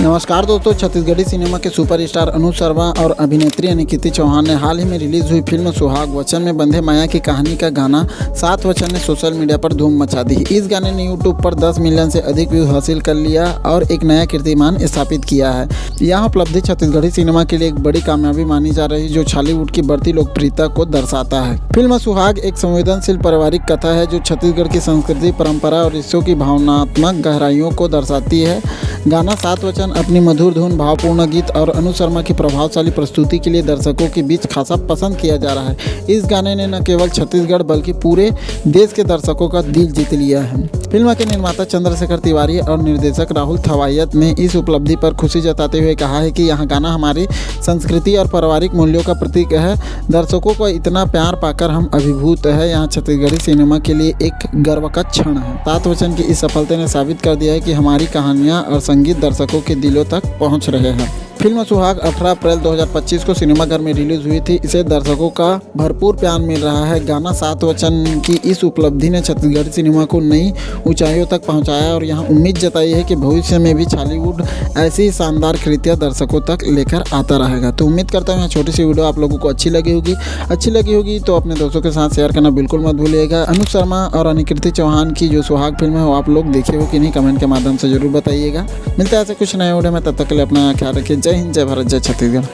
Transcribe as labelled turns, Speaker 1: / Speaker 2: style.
Speaker 1: नमस्कार दोस्तों, छत्तीसगढ़ी सिनेमा के सुपरस्टार अनुज शर्मा और अभिनेत्री अनिकिता चौहान ने हाल ही में रिलीज हुई फिल्म सुहाग वचन में बंधे माया की कहानी का गाना सात वचन ने सोशल मीडिया पर धूम मचा दी। इस गाने ने यूट्यूब पर 10 मिलियन से अधिक व्यू हासिल कर लिया और एक नया कीर्तिमान स्थापित किया है। यह उपलब्धि छत्तीसगढ़ी सिनेमा के लिए एक बड़ी कामयाबी मानी जा रही है, जो बॉलीवुड की बढ़ती लोकप्रियता को दर्शाता है। फिल्म सुहाग एक संवेदनशील पारिवारिक कथा है जो छत्तीसगढ़ की संस्कृति, परंपरा और रिश्तों की भावनात्मक गहराइयों को दर्शाती है। गाना सात वचन अपनी मधुर धुन, भावपूर्ण गीत और अनुज शर्मा की प्रभावशाली प्रस्तुति के लिए दर्शकों के बीच खासा पसंद किया जा रहा है। इस गाने ने न केवल छत्तीसगढ़ बल्कि पूरे देश के दर्शकों का दिल जीत लिया है। फिल्म के निर्माता चंद्रशेखर तिवारी और निर्देशक राहुल थवायत ने इस उपलब्धि पर खुशी जताते हुए कहा है कि यह गाना हमारी संस्कृति और पारिवारिक मूल्यों का प्रतीक है। दर्शकों को इतना प्यार पाकर हम अभिभूत है। यहाँ छत्तीसगढ़ी सिनेमा के लिए एक गर्व का क्षण है। सात वचन की इस सफलता ने साबित कर दिया है कि हमारी कहानियाँ और संगीत दर्शकों के दिलों तक पहुँच रहे हैं। फिल्म सुहाग 18 अप्रैल 2025 को सिनेमाघर में रिलीज हुई थी। इसे दर्शकों का भरपूर प्यार मिल रहा है। गाना सात वचन की इस उपलब्धि ने छत्तीसगढ़ी सिनेमा को नई ऊंचाइयों तक पहुंचाया और यहाँ उम्मीद जताई है कि भविष्य में भी बॉलीवुड ऐसी शानदार कृतियाँ दर्शकों तक लेकर आता रहेगा। तो उम्मीद करता हूँ यहाँ छोटी सी वीडियो आप लोगों को अच्छी लगी होगी तो अपने दोस्तों के साथ शेयर करना बिल्कुल मत भूलिएगा। अनुज शर्मा और अनिकिता चौहान की जो सुहाग फिल्म है वो आप लोग देखे हो कि नहीं, कमेंट के माध्यम से जरूर बताइएगा। मिलता है ऐसे कुछ नए वीडियो में, तब तक के लिए अपना ख्याल रखिए। जय हिंद, जय भारत, जय छत्तीसगढ़।